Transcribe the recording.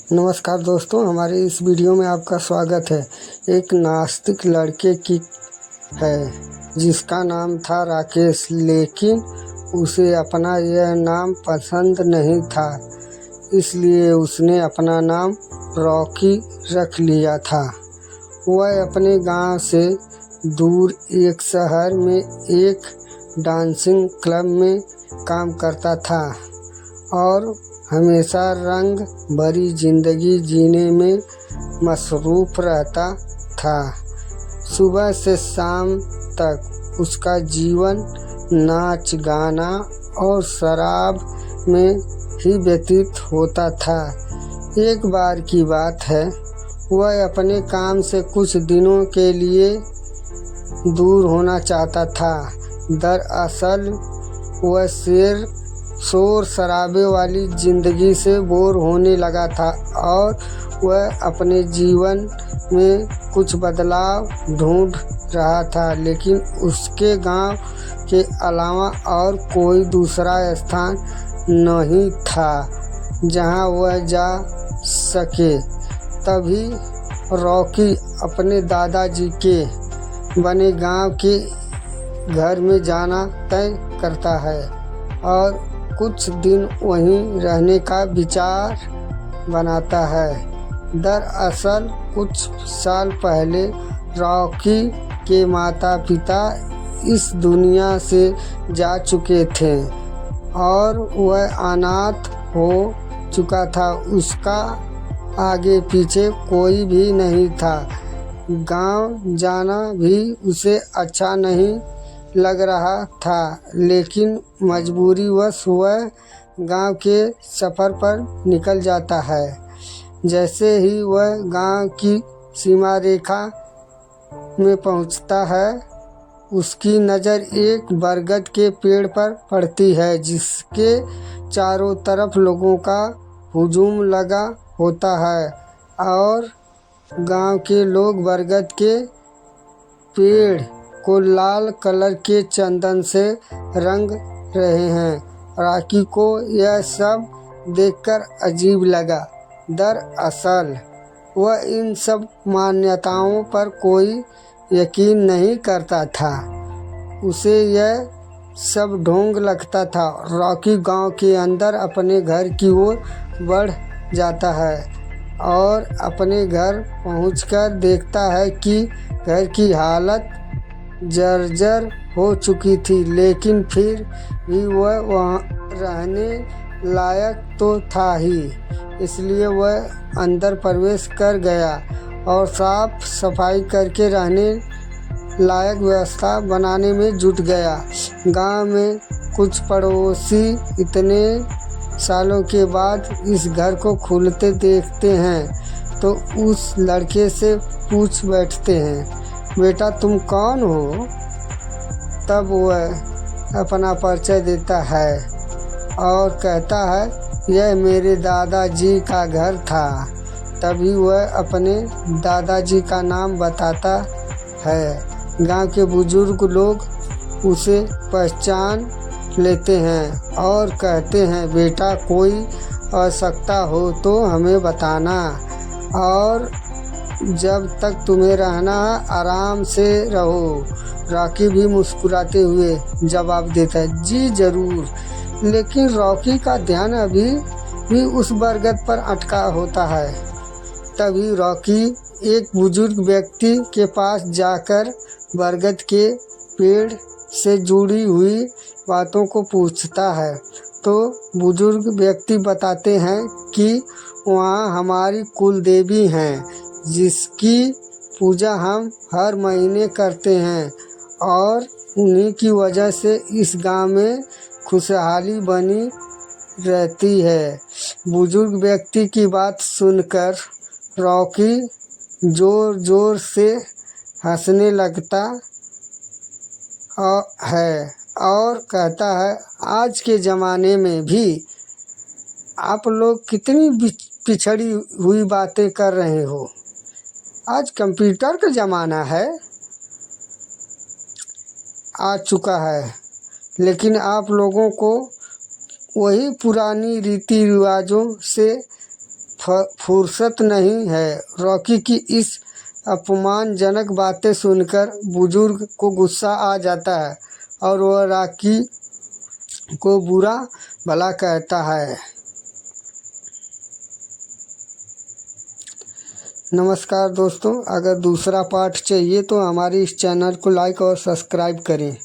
नमस्कार दोस्तों, हमारे इस वीडियो में आपका स्वागत है। एक नास्तिक लड़के की है जिसका नाम था राकेश, लेकिन उसे अपना यह नाम पसंद नहीं था, इसलिए उसने अपना नाम रॉकी रख लिया था। वह अपने गांव से दूर एक शहर में एक डांसिंग क्लब में काम करता था और हमेशा रंग भरी जिंदगी जीने में मसरूफ़ रहता था। सुबह से शाम तक उसका जीवन नाच गाना और शराब में ही व्यतीत होता था। एक बार की बात है, वह अपने काम से कुछ दिनों के लिए दूर होना चाहता था। दरअसल वह शोर शराबे वाली ज़िंदगी से बोर होने लगा था और वह अपने जीवन में कुछ बदलाव ढूंढ रहा था, लेकिन उसके गांव के अलावा और कोई दूसरा स्थान नहीं था जहां वह जा सके। तभी रॉकी अपने दादाजी के बने गांव के घर में जाना तय करता है और कुछ दिन वहीं रहने का विचार बनाता है। दरअसल कुछ साल पहले रॉकी के माता पिता इस दुनिया से जा चुके थे और वह अनाथ हो चुका था। उसका आगे पीछे कोई भी नहीं था। गांव जाना भी उसे अच्छा नहीं लग रहा था, लेकिन मजबूरीवश वह गांव के सफ़र पर निकल जाता है। जैसे ही वह गांव की सीमा रेखा में पहुंचता है, उसकी नज़र एक बरगद के पेड़ पर पड़ती है जिसके चारों तरफ लोगों का हुजूम लगा होता है और गांव के लोग बरगद के पेड़ को लाल कलर के चंदन से रंग रहे हैं। रॉकी को यह सब देखकर अजीब लगा। दरअसल वह इन सब मान्यताओं पर कोई यकीन नहीं करता था। उसे यह सब ढोंग लगता था। रॉकी गांव के अंदर अपने घर की ओर बढ़ जाता है और अपने घर पहुंचकर देखता है कि घर की हालत जर्जर हो चुकी थी, लेकिन फिर भी वह वहाँ रहने लायक तो था ही, इसलिए वह अंदर प्रवेश कर गया और साफ सफाई करके रहने लायक व्यवस्था बनाने में जुट गया। गांव में कुछ पड़ोसी इतने सालों के बाद इस घर को खुलते देखते हैं तो उस लड़के से पूछ बैठते हैं, बेटा तुम कौन हो? तब वह अपना परिचय देता है और कहता है, यह मेरे दादाजी का घर था। तभी वह अपने दादाजी का नाम बताता है। गांव के बुजुर्ग लोग उसे पहचान लेते हैं और कहते हैं, बेटा कोई आवश्यकता हो तो हमें बताना और जब तक तुम्हें रहना आराम से रहो। रॉकी भी मुस्कुराते हुए जवाब देता है, जी ज़रूर। लेकिन रॉकी का ध्यान अभी भी उस बरगद पर अटका होता है। तभी रॉकी एक बुजुर्ग व्यक्ति के पास जाकर बरगद के पेड़ से जुड़ी हुई बातों को पूछता है तो बुजुर्ग व्यक्ति बताते हैं कि वहाँ हमारी कुल देवी हैं जिसकी पूजा हम हर महीने करते हैं और उन्हीं की वजह से इस गांव में खुशहाली बनी रहती है। बुजुर्ग व्यक्ति की बात सुनकर रॉकी ज़ोर ज़ोर से हंसने लगता है और कहता है, आज के ज़माने में भी आप लोग कितनी पिछड़ी हुई बातें कर रहे हो। आज कंप्यूटर का ज़माना है, आ चुका है, लेकिन आप लोगों को वही पुरानी रीति रिवाजों से फुर्सत नहीं है। रॉकी की इस अपमानजनक बातें सुनकर बुजुर्ग को गुस्सा आ जाता है और वह रॉकी को बुरा भला कहता है। नमस्कार दोस्तों, अगर दूसरा पार्ट चाहिए तो हमारे इस चैनल को लाइक और सब्सक्राइब करें।